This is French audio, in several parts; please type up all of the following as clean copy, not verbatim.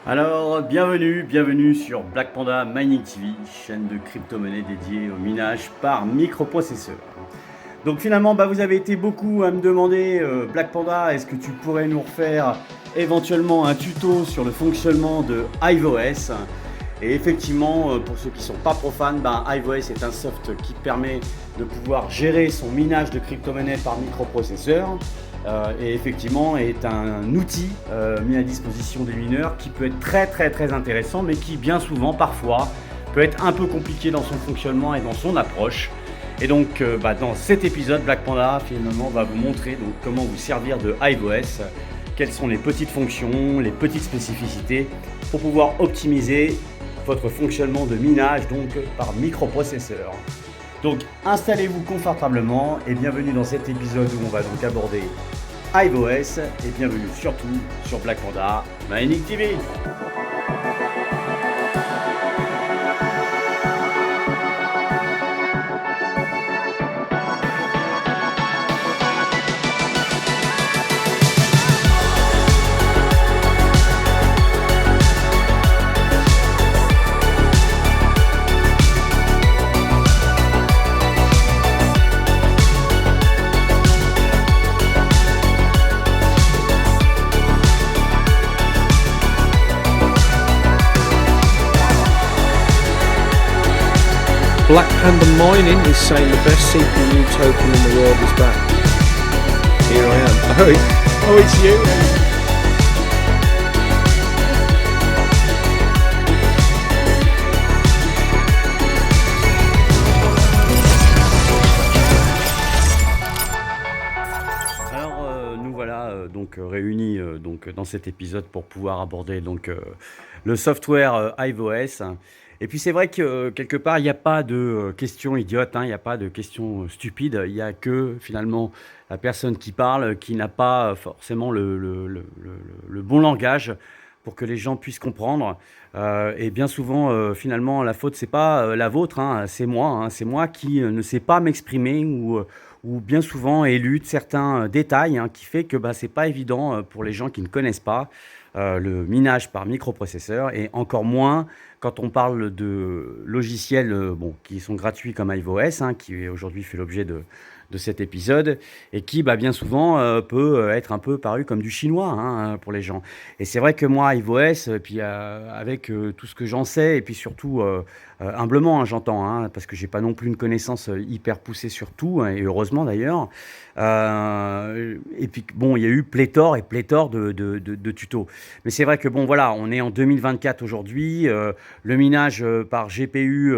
Alors, bienvenue sur Black Panda Mining TV, chaîne de crypto-monnaie dédiée au minage par microprocesseur. Donc finalement, vous avez été beaucoup à me demander, Black Panda, est-ce que tu pourrais nous refaire éventuellement un tuto sur le fonctionnement de HiveOS? Et effectivement, pour ceux qui ne sont pas profanes, HiveOS est un soft qui permet de pouvoir gérer son minage de crypto-monnaie par microprocesseur. Et effectivement est un outil mis à disposition des mineurs qui peut être très intéressant, mais qui bien souvent, parfois, peut être un peu compliqué dans son fonctionnement et dans son approche. Et donc dans cet épisode, Black Panda finalement va vous montrer donc, comment vous servir de HiveOS, quelles sont les petites fonctions, les petites spécificités pour pouvoir optimiser votre fonctionnement de minage donc par microprocesseur. Donc installez-vous confortablement et bienvenue dans cet épisode où on va donc aborder HiveOS et bienvenue surtout sur Black Panda Mining TV. Black Panda Mining is saying the best CPU token in the world is back. Here I am. Oh, it's you. Alors nous voilà réunis dans cet épisode pour pouvoir aborder le software HiveOS. Et puis c'est vrai que quelque part il n'y a pas de questions idiotes, il n'y a pas de questions stupides, il n'y a que finalement la personne qui parle qui n'a pas forcément le bon langage pour que les gens puissent comprendre. Et bien souvent finalement la faute c'est pas la vôtre, c'est moi qui ne sais pas m'exprimer ou bien souvent élude certains détails qui fait que c'est pas évident pour les gens qui ne connaissent pas le minage par microprocesseur et encore moins quand on parle de logiciels qui sont gratuits comme HiveOS, qui aujourd'hui fait l'objet de cet épisode et qui bien souvent peut être un peu paru comme du chinois pour les gens. Et c'est vrai que moi, HiveOS, puis avec tout ce que j'en sais et puis surtout humblement, j'entends, parce que j'ai pas non plus une connaissance hyper poussée sur tout, et heureusement d'ailleurs. Et puis bon, il y a eu pléthore de tutos. Mais c'est vrai que bon, voilà, on est en 2024 aujourd'hui. Le minage par GPU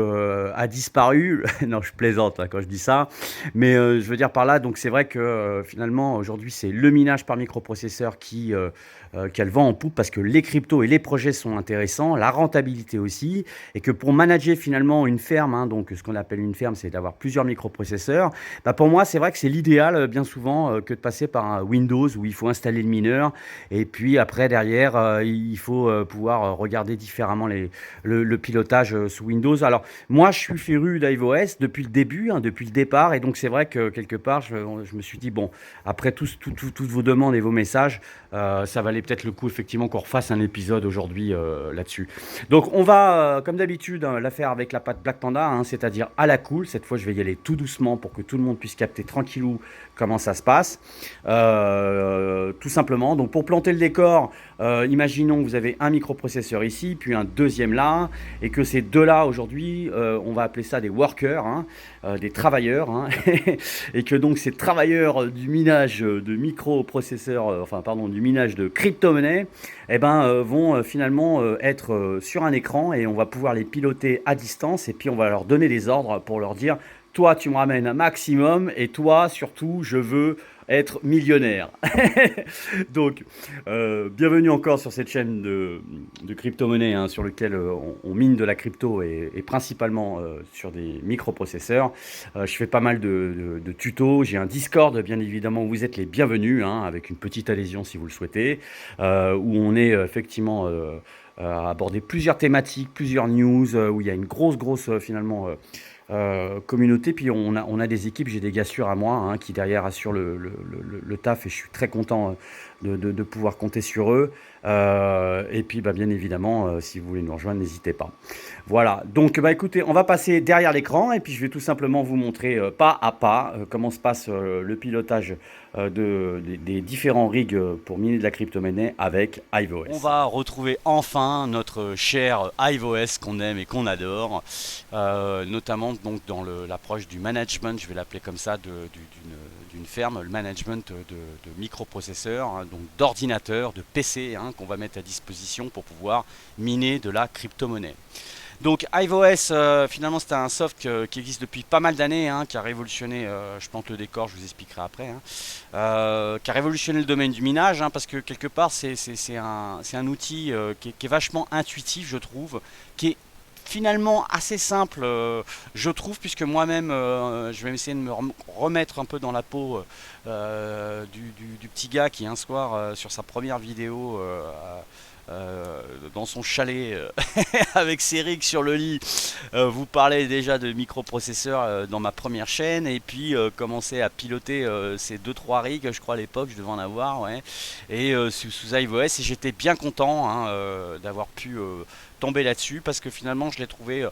a disparu. Non, je plaisante quand je dis ça. Mais je veux dire par là, donc c'est vrai que finalement, aujourd'hui, c'est le minage par microprocesseur qui a le vent en poupe parce que les cryptos et les projets sont intéressants, la rentabilité aussi, et que pour manager finalement une ferme, donc ce qu'on appelle une ferme, c'est d'avoir plusieurs microprocesseurs. Pour moi, c'est vrai que c'est l'idéal bien souvent que de passer par un Windows où il faut installer le mineur et puis après derrière il faut pouvoir regarder différemment le pilotage sous Windows. Alors moi, je suis féru d'HiveOS depuis le début, depuis le départ, et donc c'est vrai que quelque part, je me suis dit bon, après toutes vos demandes et vos messages, ça valait peut-être le coup effectivement qu'on refasse un épisode aujourd'hui là-dessus. Donc on va, comme d'habitude, la faire avec la patte Black Panda, c'est-à-dire à la cool. Cette fois, je vais y aller tout doucement pour que tout le monde puisse capter tranquillou comment ça se passe. Tout simplement, donc pour planter le décor, imaginons que vous avez un microprocesseur ici, puis un deuxième là, et que ces deux-là aujourd'hui, on va appeler ça des workers, des travailleurs, et que donc ces travailleurs du minage de microprocesseurs, du minage de crypto-monnaie, vont finalement être sur un écran et on va pouvoir les piloter à distance et puis on va leur donner des ordres pour leur dire toi tu me ramènes un maximum et toi surtout je veux être millionnaire. Donc bienvenue encore sur cette chaîne de crypto-monnaie sur lequel on mine de la crypto et principalement sur des microprocesseurs. Je fais pas mal de tutos, j'ai un Discord bien évidemment où vous êtes les bienvenus avec une petite adhésion si vous le souhaitez, où on est effectivement à aborder plusieurs thématiques, plusieurs news, où il y a une grosse finalement communauté. Puis on a des équipes, j'ai des gars sûrs à moi qui derrière assurent le taf et je suis très content de pouvoir compter sur eux. Et puis bien évidemment, si vous voulez nous rejoindre, n'hésitez pas. Voilà, donc écoutez, on va passer derrière l'écran et puis je vais tout simplement vous montrer pas à pas comment se passe le pilotage des différents rigs pour miner de la crypto-monnaie avec HiveOS. On va retrouver enfin notre cher HiveOS qu'on aime et qu'on adore, notamment donc dans l'approche du management, je vais l'appeler comme ça, d'une ferme, le management de microprocesseurs, hein, donc d'ordinateurs, de PC, hein, qu'on va mettre à disposition pour pouvoir miner de la crypto-monnaie. Donc HiveOS, finalement c'est un soft qui existe depuis pas mal d'années, hein, qui a révolutionné, je plante le décor, je vous expliquerai après, hein, qui a révolutionné le domaine du minage, hein, parce que quelque part c'est un outil qui est vachement intuitif, je trouve, qui est finalement assez simple, je trouve, puisque moi-même je vais essayer de me remettre un peu dans la peau du petit gars qui un soir sur sa première vidéo dans son chalet avec ses rigs sur le lit, vous parlez déjà de microprocesseurs dans ma première chaîne, et puis commencer à piloter ces 2-3 rigs, je crois à l'époque je devais en avoir, ouais, et sous HiveOS, et j'étais bien content, hein, d'avoir pu tomber là-dessus, parce que finalement je l'ai trouvé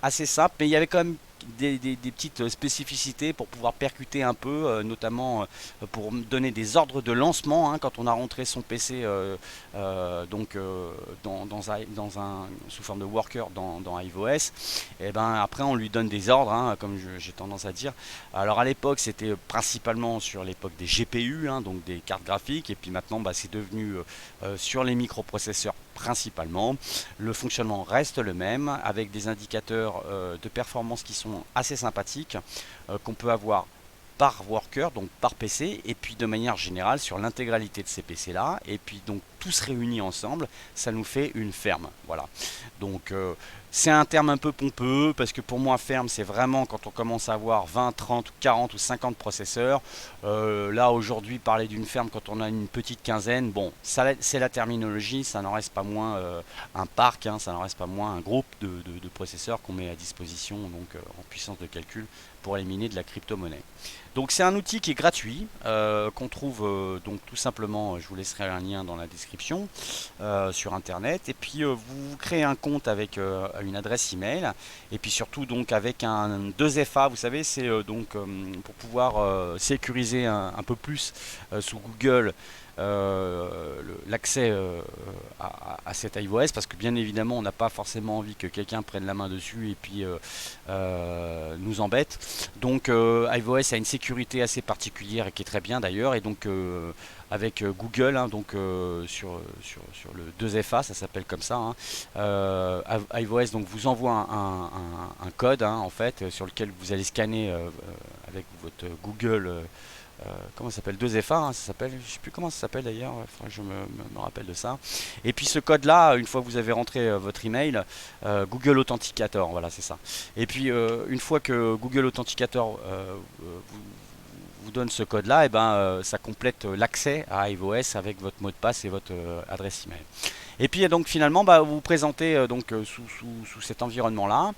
assez simple, mais il y avait quand même des petites spécificités pour pouvoir percuter un peu, notamment pour donner des ordres de lancement, hein, quand on a rentré son PC sous forme de worker dans HiveOS, et après on lui donne des ordres, hein, comme j'ai tendance à dire. Alors à l'époque c'était principalement sur l'époque des GPU, hein, donc des cartes graphiques, et puis maintenant c'est devenu sur les microprocesseurs principalement. Le fonctionnement reste le même, avec des indicateurs de performance qui sont assez sympathiques, qu'on peut avoir par worker, donc par PC, et puis de manière générale sur l'intégralité de ces PC là, et puis donc tous réunis ensemble, ça nous fait une ferme. Voilà, donc c'est un terme un peu pompeux, parce que pour moi ferme c'est vraiment quand on commence à avoir 20, 30, 40 ou 50 processeurs. Là aujourd'hui parler d'une ferme quand on a une petite quinzaine, bon, c'est la terminologie, ça n'en reste pas moins un parc, hein, ça n'en reste pas moins un groupe de processeurs qu'on met à disposition, donc en puissance de calcul pour éliminer de la crypto-monnaie. Donc c'est un outil qui est gratuit, qu'on trouve donc tout simplement, je vous laisserai un lien dans la description, sur internet, et puis vous créez un compte avec une adresse email, et puis surtout donc avec un 2FA, vous savez, c'est pour pouvoir sécuriser un peu plus sous Google l'accès à cet HiveOS, parce que bien évidemment on n'a pas forcément envie que quelqu'un prenne la main dessus et puis nous embête. Donc HiveOS a une sécurité assez particulière et qui est très bien d'ailleurs, et donc avec Google, hein, donc sur le 2FA, ça s'appelle comme ça, hein, HiveOS donc vous envoie un code, hein, en fait, sur lequel vous allez scanner avec votre Google comment ça s'appelle, 2FA, hein, ça s'appelle, je sais plus comment ça s'appelle d'ailleurs, je me rappelle de ça. Et puis ce code là, une fois que vous avez rentré votre email, Google Authenticator, voilà, c'est ça. Et puis une fois que Google Authenticator vous donne ce code là, et ça complète l'accès à HiveOS avec votre mot de passe et votre adresse email. Et puis donc finalement vous vous présentez sous cet environnement là,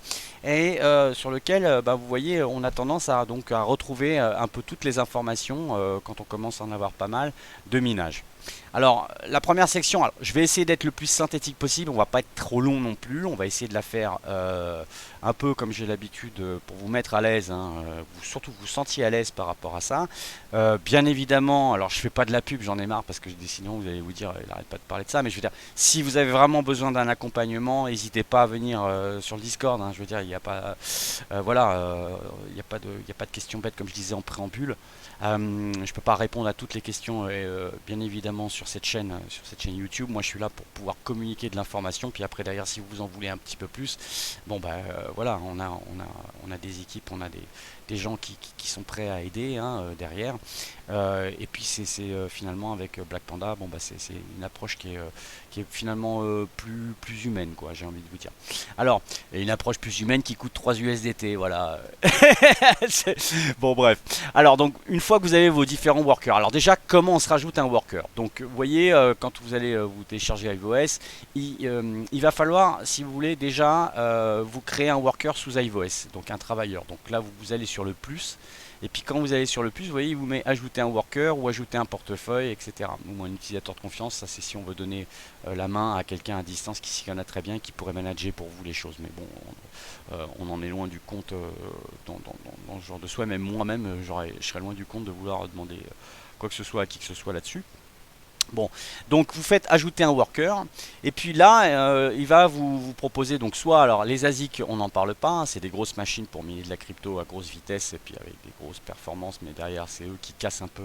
et sur lequel vous voyez on a tendance à retrouver un peu toutes les informations quand on commence à en avoir pas mal de minage. Alors la première section, alors, je vais essayer d'être le plus synthétique possible, on va pas être trop long non plus, on va essayer de la faire un peu comme j'ai l'habitude pour vous mettre à l'aise, hein, surtout vous sentiez à l'aise par rapport à ça. Bien évidemment, alors je fais pas de la pub, j'en ai marre, parce que sinon vous allez vous dire il arrête pas de parler de ça, mais je veux dire, si vous avez vraiment besoin d'un accompagnement, n'hésitez pas à venir sur le Discord, hein, je veux dire, il n'y a pas il n'y a pas de questions bêtes comme je disais en préambule. Je peux pas répondre à toutes les questions, bien évidemment sur cette chaîne YouTube. Moi je suis là pour pouvoir communiquer de l'information, puis après derrière si vous en voulez un petit peu plus, bon voilà, on a des équipes, on a des gens qui sont prêts à aider, hein, derrière. Et puis c'est finalement avec Black Panda, c'est une approche qui est finalement plus humaine, quoi, j'ai envie de vous dire. Alors, une approche plus humaine qui coûte 3 USDT, voilà. Bon bref. Alors donc une fois que vous avez vos différents workers, alors déjà comment on se rajoute un worker? Donc vous voyez, quand vous allez vous télécharger HiveOS, il va falloir, si vous voulez, déjà vous créer un worker sous HiveOS, donc un travailleur. Donc là vous allez sur le plus, Et puis quand vous allez sur le plus, vous voyez, il vous met ajouter un worker ou ajouter un portefeuille, etc. Ou un utilisateur de confiance, ça c'est si on veut donner la main à quelqu'un à distance qui s'y connaît très bien, qui pourrait manager pour vous les choses. Mais bon, on en est loin du compte dans ce genre de souhait. Même moi-même, je serais loin du compte de vouloir demander quoi que ce soit à qui que ce soit là-dessus. Bon, donc vous faites ajouter un worker, et puis là, il va vous proposer donc soit, alors les ASIC, on n'en parle pas, hein, c'est des grosses machines pour miner de la crypto à grosse vitesse et puis avec des grosses performances, mais derrière c'est eux qui cassent un peu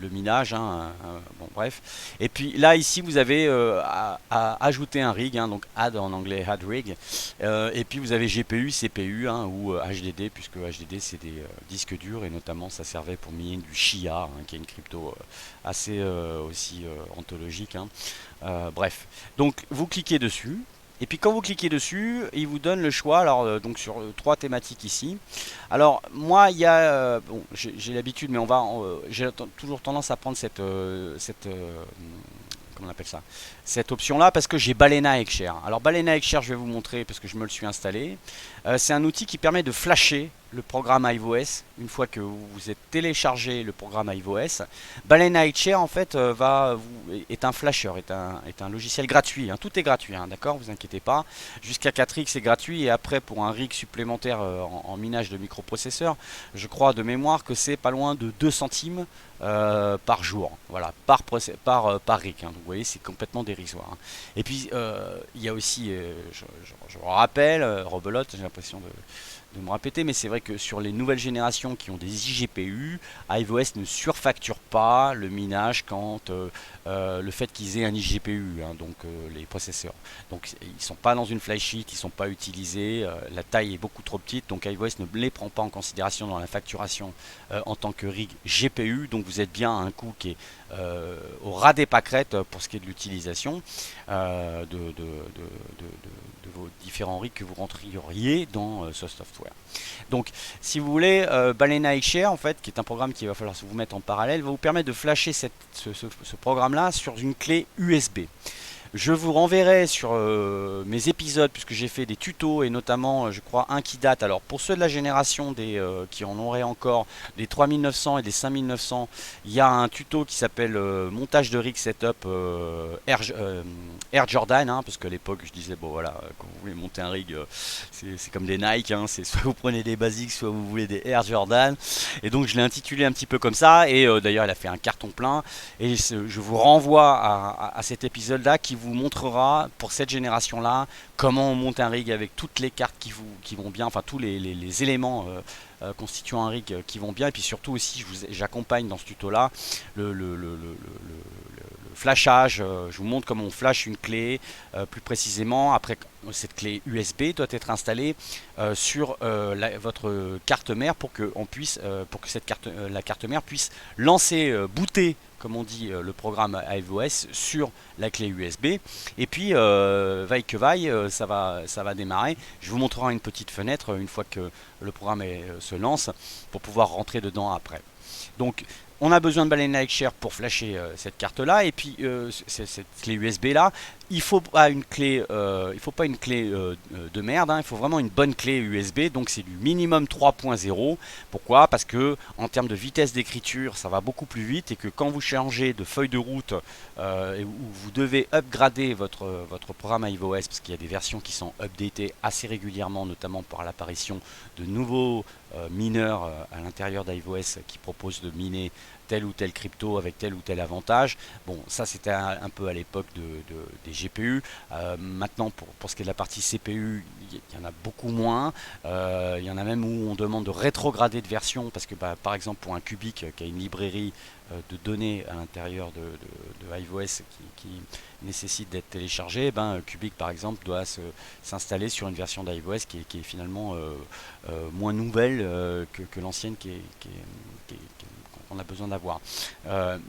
le minage, hein, bon bref. Et puis là ici vous avez à ajouter un rig, hein, donc add en anglais, add rig, et puis vous avez GPU, CPU, hein, ou HDD, puisque HDD c'est des disques durs, et notamment ça servait pour miner du Chia, hein, qui est une crypto assez aussi anthologique, hein. Bref, donc vous cliquez dessus, et puis quand vous cliquez dessus, il vous donne le choix, alors donc sur trois thématiques ici. Alors moi il y a, bon, j'ai l'habitude, mais j'ai toujours tendance à prendre comment on appelle ça, cette option là, parce que j'ai Balena Ekshare. Alors Balena Ekshare, je vais vous montrer parce que je me le suis installé. C'est un outil qui permet de flasher le programme iVOS une fois que vous êtes téléchargé le programme iVOS. Balena Ekshare en fait est un flasher, est un logiciel gratuit, hein. Tout est gratuit, hein, d'accord, vous inquiétez pas. Jusqu'à 4X c'est gratuit, et après pour un rig supplémentaire en minage de microprocesseurs, je crois de mémoire que c'est pas loin de 2 centimes par jour, voilà, par rig, hein. Donc vous voyez, c'est complètement dérisoire, hein. Et puis il y a aussi, je vous rappelle, rebelote, j'ai l'impression de me répéter, mais c'est vrai que sur les nouvelles générations qui ont des iGPU, iVOS ne surfacture pas le minage quand le fait qu'ils aient un iGPU, hein, donc les processeurs. Donc ils sont pas dans une flysheet, ils sont pas utilisés, la taille est beaucoup trop petite, donc iVOS ne les prend pas en considération dans la facturation en tant que rig GPU. Donc vous êtes bien à un coût qui est au ras des pâquerettes pour ce qui est de l'utilisation de vos différents rigs que vous rentreriez dans ce software. Donc si vous voulez, Balena Ekshare en fait, qui est un programme qu'il va falloir vous mettre en parallèle, va vous permettre de flasher ce programme là sur une clé USB. Je vous renverrai sur mes épisodes, puisque j'ai fait des tutos, et notamment je crois un qui date. Alors pour ceux de la génération qui en auraient encore, des 3900 et des 5900, il y a un tuto qui s'appelle montage de rig setup Air Jordan, hein, parce qu'à l'époque je disais bon voilà, quand vous voulez monter un rig, c'est comme des Nike, hein, c'est soit vous prenez des basiques, soit vous voulez des Air Jordan, et donc je l'ai intitulé un petit peu comme ça, et d'ailleurs il a fait un carton plein, et je vous renvoie à cet épisode là qui vous montrera pour cette génération là comment on monte un rig avec toutes les cartes qui vont bien, enfin tous les éléments constituant un rig qui vont bien, et puis surtout aussi j'accompagne dans ce tuto là le flashage. Je vous montre comment on flash une clé plus précisément. Après, cette clé USB doit être installée sur votre carte mère pour que la carte mère puisse lancer, booter, comme on dit, le programme iVOS sur la clé USB. Et puis vaille que vaille, ça va démarrer. Je vous montrerai une petite fenêtre une fois que le programme se lance, pour pouvoir rentrer dedans après. Donc on a besoin de Balena Ekshare pour flasher cette carte là, et puis cette clé USB là. Il faut pas une clé, de merde, hein. Il faut vraiment une bonne clé USB. Donc c'est du minimum 3.0. Pourquoi? Parce que en termes de vitesse d'écriture, ça va beaucoup plus vite, et que quand vous changez de feuille de route et où vous devez upgrader votre programme iVOS, parce qu'il y a des versions qui sont updatées assez régulièrement, notamment par l'apparition de nouveaux mineurs à l'intérieur d'iVOS qui proposent de miner tel ou tel crypto avec tel ou tel avantage. Bon, ça c'était un peu à l'époque des GPU. Maintenant, pour ce qui est de la partie CPU, il y en a beaucoup moins. Il y en a même où on demande de rétrograder de version, parce que par exemple pour un Cubic qui a une librairie de données à l'intérieur de iVOS qui nécessite d'être téléchargé, Cubic par exemple doit s'installer sur une version d'iVOS qui est finalement moins nouvelle que l'ancienne qu'on a besoin d'avoir.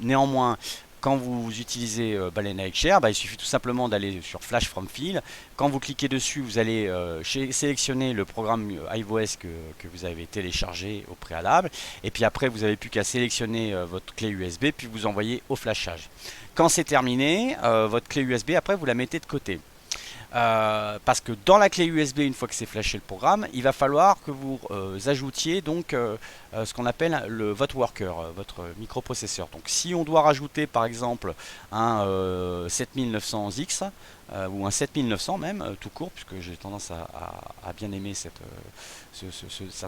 Néanmoins, quand vous utilisez Balena Ekshare, il suffit tout simplement d'aller sur Flash from Field. Quand vous cliquez dessus, vous allez sélectionner le programme iVOS que vous avez téléchargé au préalable. Et puis après, vous n'avez plus qu'à sélectionner votre clé USB, puis vous envoyez au flashage. Quand c'est terminé, votre clé USB, après, vous la mettez de côté. parce que dans la clé USB, une fois que c'est flashé le programme, il va falloir que vous ajoutiez donc ce qu'on appelle votre worker, votre microprocesseur. Donc si on doit rajouter par exemple un 7900X ou un 7900 même, tout court, puisque j'ai tendance à bien aimer cette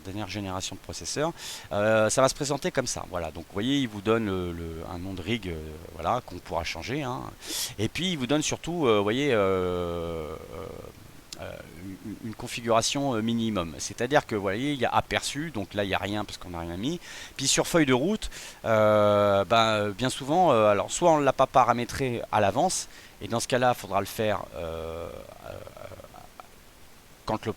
dernière génération de processeurs, ça va se présenter comme ça. Voilà, donc vous voyez, il vous donne un nom de rig voilà, qu'on pourra changer, hein. Et puis il vous donne surtout, vous voyez, une configuration minimum. C'est-à-dire que vous voyez, il y a aperçu, donc là il n'y a rien parce qu'on n'a rien mis. Puis sur feuille de route, bien souvent, alors soit on ne l'a pas paramétré à l'avance, et dans ce cas-là, il faudra le faire quand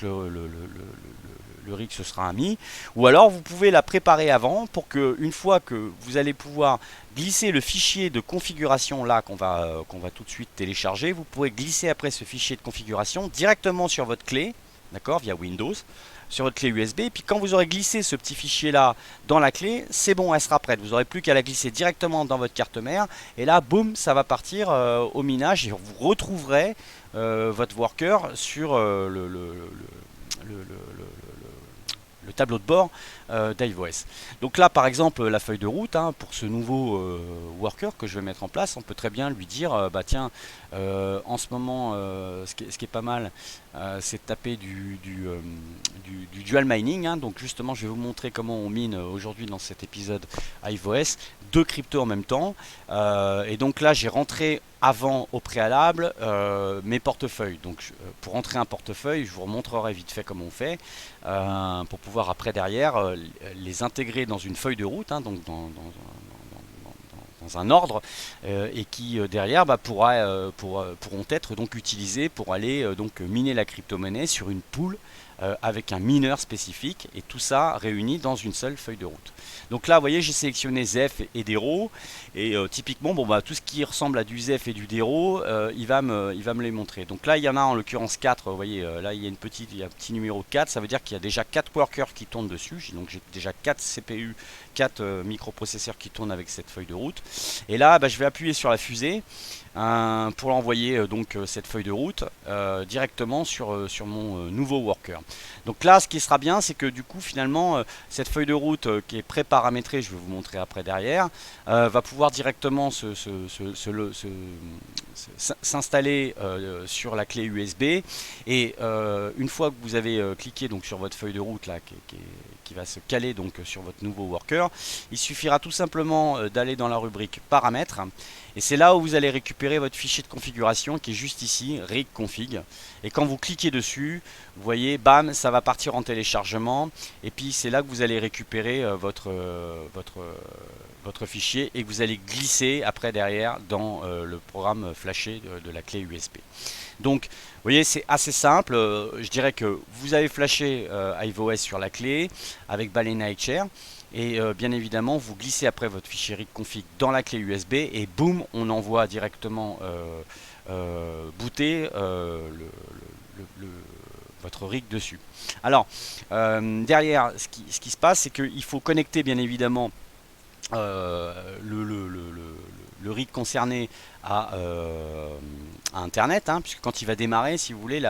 le rig se sera mis, ou alors vous pouvez la préparer avant pour que une fois que vous allez pouvoir glisser le fichier de configuration là qu'on va tout de suite télécharger, vous pourrez glisser après ce fichier de configuration directement sur votre clé, d'accord, via Windows, sur votre clé USB, et puis quand vous aurez glissé ce petit fichier là dans la clé, c'est bon, elle sera prête, vous n'aurez plus qu'à la glisser directement dans votre carte mère, et là boum, ça va partir au minage, et vous retrouverez votre worker sur le tableau de bord d'iVOS. Donc là par exemple la feuille de route, hein, pour ce nouveau worker que je vais mettre en place, on peut très bien lui dire bah tiens, en ce moment ce qui est pas mal, c'est de taper du dual mining, hein. Donc justement je vais vous montrer comment on mine aujourd'hui dans cet épisode iVOS deux cryptos en même temps, et donc là j'ai rentré avant au préalable mes portefeuilles. Donc pour rentrer un portefeuille, je vous remontrerai vite fait comment on fait pour pouvoir après derrière les intégrer dans une feuille de route, hein, donc dans un ordre, et qui derrière pourront être donc utilisés pour aller donc miner la crypto-monnaie sur une pool avec un mineur spécifique, et tout ça réuni dans une seule feuille de route. Donc là vous voyez, j'ai sélectionné Zeph et Dero, et typiquement bon, bah, tout ce qui ressemble à du Zeph et du Dero, il va me les montrer. Donc là il y en a en l'occurrence 4, vous voyez, là il y a un petit numéro 4, ça veut dire qu'il y a déjà 4 workers qui tournent dessus, donc j'ai déjà 4 CPU, 4 microprocesseurs qui tournent avec cette feuille de route. Et là bah, je vais appuyer sur la fusée pour envoyer donc cette feuille de route directement sur mon nouveau worker. Donc là ce qui sera bien, c'est que du coup finalement cette feuille de route qui est pré-paramétrée, je vais vous montrer après derrière, va pouvoir directement s'installer sur la clé USB, et une fois que vous avez cliqué donc sur votre feuille de route là qui va se caler donc sur votre nouveau worker, il suffira tout simplement d'aller dans la rubrique paramètres, et c'est là où vous allez récupérer votre fichier de configuration qui est juste ici, rig config, et quand vous cliquez dessus, vous voyez, bam, ça va partir en téléchargement, et puis c'est là que vous allez récupérer votre fichier, et que vous allez glisser après derrière dans le programme flashé de la clé USB. Donc vous voyez, c'est assez simple, je dirais que vous avez flashé iVOS sur la clé avec Balena HR, et bien évidemment vous glissez après votre fichier rig config dans la clé USB, et boum, on envoie directement booter votre rig dessus. Alors derrière, ce qui se passe, c'est qu'il faut connecter bien évidemment le rig concerné à Internet, hein, puisque quand il va démarrer, si vous voulez, le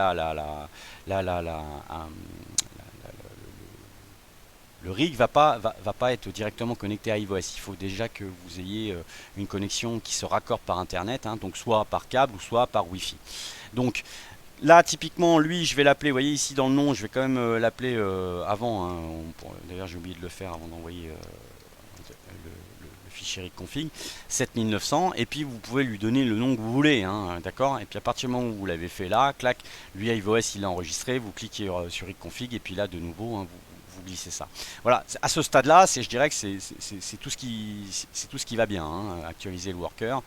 rig va pas être directement connecté à iVOS. Il faut déjà que vous ayez une connexion qui se raccorde par Internet, hein, donc soit par câble ou soit par Wi-Fi. Donc là, typiquement, lui, je vais l'appeler, vous voyez ici dans le nom, je vais quand même l'appeler avant, hein, d'ailleurs j'ai oublié de le faire avant d'envoyer le fichier rig config 7900, et puis vous pouvez lui donner le nom que vous voulez, hein, d'accord, et puis à partir du moment où vous l'avez fait là, clac, lui iVOS il a enregistré, vous cliquez sur rig config, et puis là de nouveau, hein, vous glissez ça. Voilà, à ce stade là, je dirais que c'est tout ce qui va bien, hein, actualiser le worker.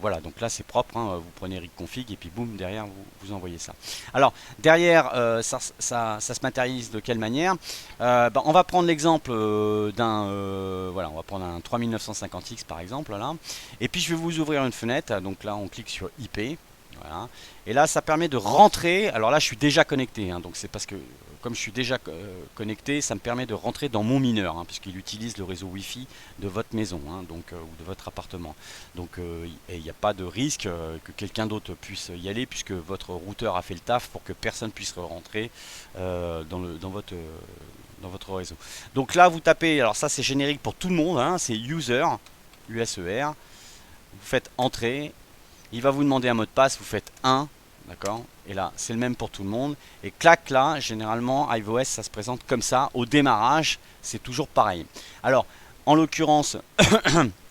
Voilà, donc là c'est propre, hein, vous prenez rig config et puis boum, derrière vous envoyez ça. Alors derrière, ça se matérialise de quelle manière? On va prendre l'exemple voilà, on va prendre un 3950X par exemple là, et puis je vais vous ouvrir une fenêtre. Donc là on clique sur IP, voilà, et là ça permet de rentrer. Alors là je suis déjà connecté, hein, donc c'est parce que comme je suis déjà connecté, ça me permet de rentrer dans mon mineur, hein, puisqu'il utilise le réseau Wi-Fi de votre maison, hein, donc, ou de votre appartement. Donc il n'y a pas de risque que quelqu'un d'autre puisse y aller, puisque votre routeur a fait le taf pour que personne puisse rentrer dans votre réseau. Donc là vous tapez, alors ça c'est générique pour tout le monde, hein, c'est user, USER, vous faites entrée, il va vous demander un mot de passe, vous faites 1, d'accord, et là c'est le même pour tout le monde, et clac là, généralement iOS ça se présente comme ça, au démarrage c'est toujours pareil. Alors en l'occurrence,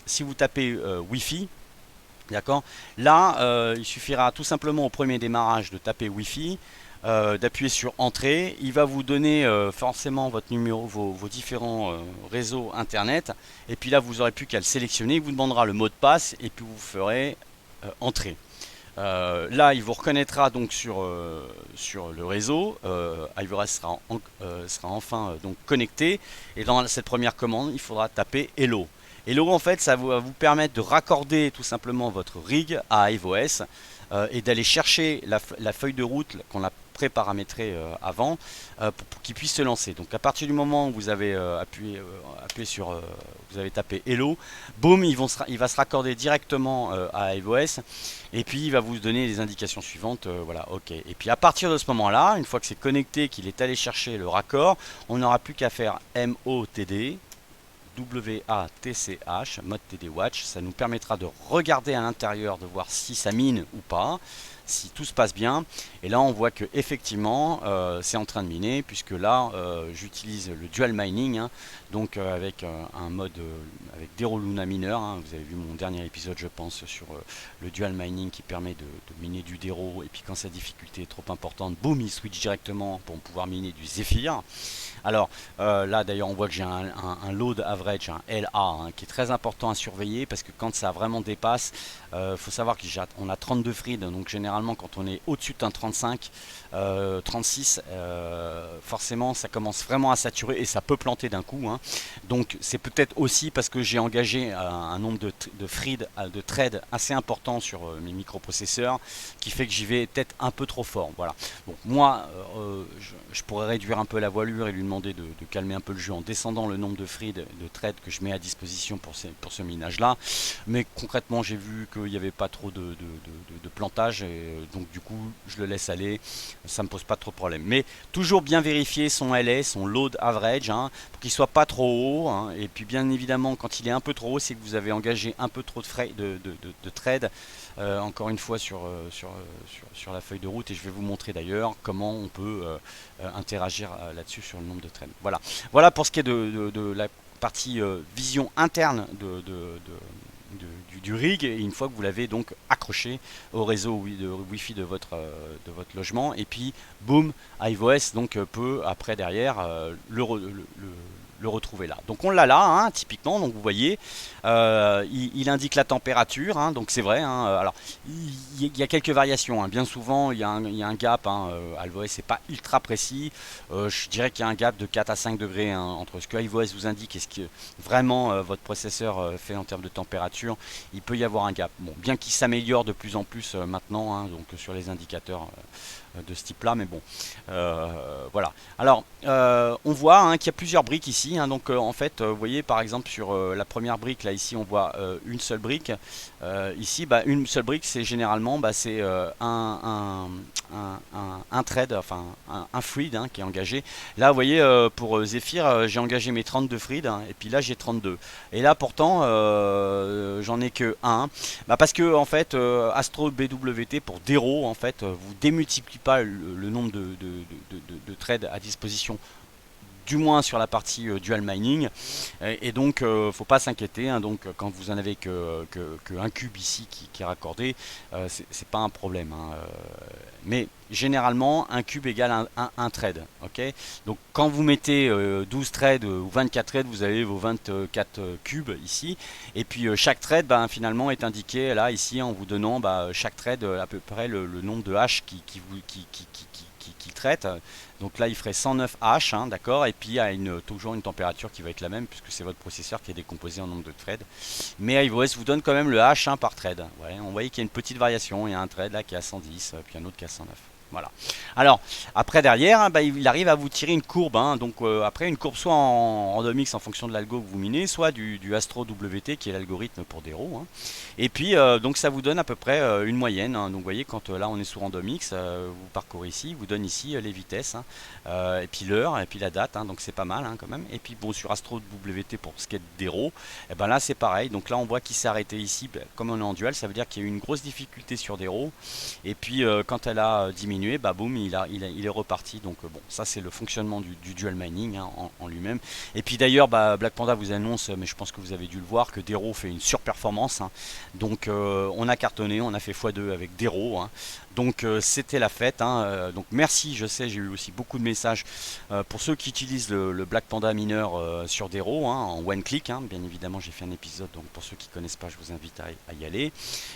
si vous tapez Wi-Fi, d'accord, là il suffira tout simplement au premier démarrage de taper Wi-Fi, d'appuyer sur entrée, il va vous donner forcément votre numéro, vos différents réseaux internet, et puis là vous n'aurez plus qu'à le sélectionner, il vous demandera le mot de passe, et puis vous ferez entrée. Là il vous reconnaîtra donc sur le réseau, iOS sera enfin donc connecté, et dans cette première commande il faudra taper Hello. Hello en fait ça va vous permettre de raccorder tout simplement votre rig à iOS et d'aller chercher la feuille de route qu'on a pré-paramétrée avant pour qu'il puisse se lancer. Donc à partir du moment où vous avez appuyé sur, vous avez tapé Hello, boum, il va se raccorder directement à iOS, et puis il va vous donner les indications suivantes, voilà, ok. Et puis à partir de ce moment-là, une fois que c'est connecté, qu'il est allé chercher le raccord, on n'aura plus qu'à faire MOTD, WATCH, mode TD Watch. Ça nous permettra de regarder à l'intérieur, de voir si ça mine ou pas, si tout se passe bien. Et là on voit que effectivement c'est en train de miner, puisque là j'utilise le dual mining, hein, donc avec un mode avec Dero Luna Miner, hein. Vous avez vu mon dernier épisode je pense sur le dual mining qui permet de miner du Dero, et puis quand sa difficulté est trop importante, boum, il switch directement pour pouvoir miner du Zephyr. Alors là d'ailleurs on voit que j'ai un load average, un LA, hein, qui est très important à surveiller, parce que quand ça vraiment dépasse, faut savoir qu'on a 32 frids, donc généralement quand on est au-dessus d'un 35, 36, forcément ça commence vraiment à saturer et ça peut planter d'un coup, hein. Donc c'est peut-être aussi parce que j'ai engagé un nombre de frids, de threads assez important sur mes microprocesseurs, qui fait que j'y vais peut-être un peu trop fort. Voilà. Donc moi je pourrais réduire un peu la voilure et lui demander de calmer un peu le jeu en descendant le nombre de frids, de threads que je mets à disposition pour ce minage là, mais concrètement j'ai vu qu'il n'y avait pas trop de plantage, et donc du coup je le laisse aller, ça me pose pas trop de problème. Mais toujours bien vérifier son LA, son load average, hein, pour qu'il soit pas trop haut, hein. Et puis bien évidemment quand il est un peu trop haut, c'est que vous avez engagé un peu trop de trade, encore une fois sur la feuille de route, et je vais vous montrer d'ailleurs comment on peut interagir là-dessus sur le nombre de trades. Voilà pour ce qui est de la partie vision interne du rig, et une fois que vous l'avez donc accroché au réseau Wi-Fi de votre logement, et puis boum, iOS donc peut après derrière le retrouver là. Donc on l'a là, hein, typiquement, donc vous voyez, il indique la température, hein, donc c'est vrai, hein, alors il y a quelques variations, hein, bien souvent il y a un gap, hein, iOS c'est pas ultra précis, je dirais qu'il y a un gap de 4 à 5 degrés, hein, entre ce que iOS vous indique et ce que vraiment votre processeur fait en termes de température. Il peut y avoir un gap, bon, bien qu'il s'améliore de plus en plus maintenant, hein, donc sur les indicateurs de ce type là, mais bon, voilà. Alors on voit, hein, qu'il y a plusieurs briques ici, hein, donc en fait vous voyez par exemple sur la première brique là, ici on voit une seule brique, ici une seule brique, c'est généralement c'est un thread, enfin un thread, hein, qui est engagé. Là vous voyez pour Zephyr j'ai engagé mes 32 threads, hein, et puis là j'ai 32, et là pourtant j'en ai que un, parce que en fait Astro BWT pour Dero en fait vous démultiplie pas le nombre de trades à disposition, du moins sur la partie dual mining, et donc faut pas s'inquiéter, hein, donc quand vous en avez que un cube ici qui est raccordé, c'est pas un problème, hein, mais généralement un cube égale un trade, ok. Donc quand vous mettez 12 trades ou 24 trades, vous avez vos 24 cubes ici, et puis chaque trade finalement est indiqué là ici en vous donnant chaque trade à peu près le nombre de hash qui traite. Donc là il ferait 109 H, hein, d'accord, et puis il y a toujours une température qui va être la même, puisque c'est votre processeur qui est décomposé en nombre de threads. Mais iOS vous donne quand même le H, hein, par thread. Ouais, on voit qu'il y a une petite variation, il y a un thread là qui est à 110, puis un autre qui est à 109. Voilà. Alors, après derrière, hein, bah, il arrive à vous tirer une courbe, hein. Donc après une courbe soit en randomix en fonction de l'algo que vous minez, soit du Astro WT qui est l'algorithme pour Dero, hein. Et puis donc ça vous donne à peu près une moyenne, hein. Donc vous voyez quand là on est sous randomix, vous parcourez ici, vous donne ici les vitesses, hein, et puis l'heure, et puis la date, hein. Donc c'est pas mal, hein, quand même. Et puis bon, sur Astro WT pour ce qui est de Dero, et ben là c'est pareil. Donc là on voit qu'il s'est arrêté ici, ben, comme on est en dual, ça veut dire qu'il y a eu une grosse difficulté sur Dero. Et puis quand elle a diminué, bah boum, il est reparti. Donc bon, ça c'est le fonctionnement du dual mining, hein, en lui-même. Et puis d'ailleurs, bah, Black Panda vous annonce, mais je pense que vous avez dû le voir, que Dero fait une surperformance, hein. Donc on a cartonné, on a fait x2 avec Dero, hein. Donc c'était la fête, hein. Donc merci, je sais, j'ai eu aussi beaucoup de messages pour ceux qui utilisent le Black Panda mineur sur Dero, hein, en one click, hein. Bien évidemment, j'ai fait un épisode, donc pour ceux qui ne connaissent pas, je vous invite à y aller.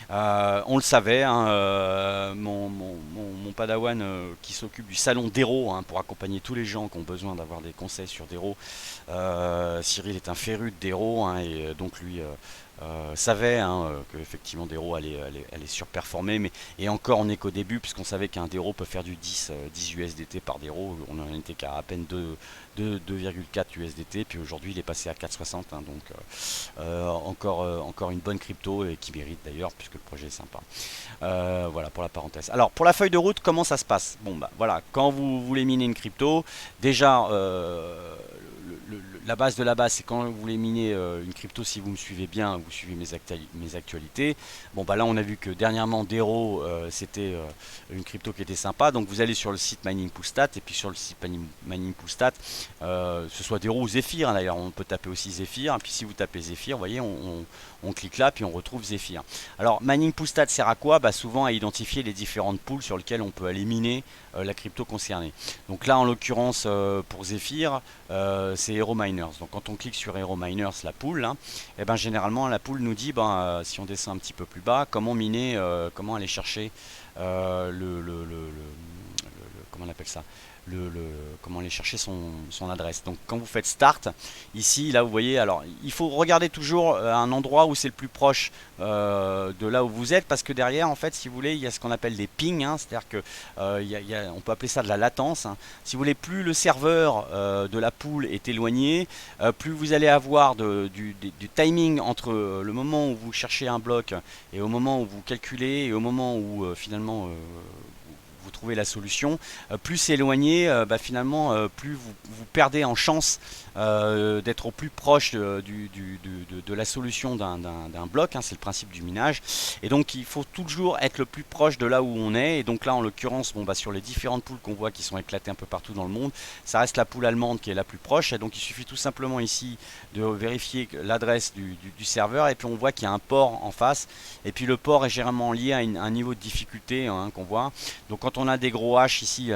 On le savait, hein, mon padawan qui s'occupe du salon Dero, hein, pour accompagner tous les gens qui ont besoin d'avoir des conseils sur Dero. Cyril est un féru de Dero, hein, et donc lui savait, hein, que effectivement Dero allait surperformer, mais et encore on n'est qu'au début, puisqu'on savait qu'un Dero peut faire du 10 USDT par Dero. On en était qu'à peine 2,4 USDT, puis aujourd'hui il est passé à 4,60, hein. Donc encore une bonne crypto, et qui mérite d'ailleurs, puisque le projet est sympa. Voilà pour la parenthèse. Alors pour la feuille de route, comment ça se passe? Bon bah voilà, quand vous voulez miner une crypto, déjà la base de la base, c'est quand vous voulez miner une crypto. Si vous me suivez bien, vous suivez mes actualités. Bon bah là on a vu que dernièrement Dero, c'était une crypto qui était sympa. Donc vous allez sur le site Mining Pool Stat, et puis sur le site Mining Pool Stat, ce soit Dero ou Zephyr, hein, d'ailleurs on peut taper aussi Zephyr. Et puis si vous tapez Zephyr, vous voyez, on clique là, puis on retrouve Zephyr. Alors Mining Pool Stat sert à quoi? Bah souvent à identifier les différentes pools sur lesquelles on peut aller miner la crypto concernée. Donc là en l'occurrence pour Zephyr, c'est Hero Miners. Donc quand on clique sur Hero Miners, la pool, hein, et ben généralement la pool nous dit, ben, si on descend un petit peu plus bas, comment miner, comment aller chercher comment on appelle ça, comment aller chercher son adresse. Donc quand vous faites start, ici, là vous voyez, alors il faut regarder toujours un endroit où c'est le plus proche de là où vous êtes, parce que derrière, en fait, si vous voulez, il y a ce qu'on appelle des pings, hein. C'est-à-dire que on peut appeler ça de la latence, hein. Si vous voulez, plus le serveur de la pool est éloigné, plus vous allez avoir du timing entre le moment où vous cherchez un bloc et au moment où vous calculez, et au moment où finalement vous trouvez la solution. Plus c'est éloigné, bah, finalement, plus vous perdez en chance d'être au plus proche de la solution d'un bloc, hein. C'est le principe du minage. Et donc il faut toujours être le plus proche de là où on est. Et donc là en l'occurrence, bon, bah, sur les différentes poules qu'on voit qui sont éclatées un peu partout dans le monde, ça reste la poule allemande qui est la plus proche. Et donc il suffit tout simplement ici de vérifier l'adresse du serveur, et puis on voit qu'il y a un port en face. Et puis le port est généralement lié à un niveau de difficulté, hein, qu'on voit. Donc quand on a des gros H ici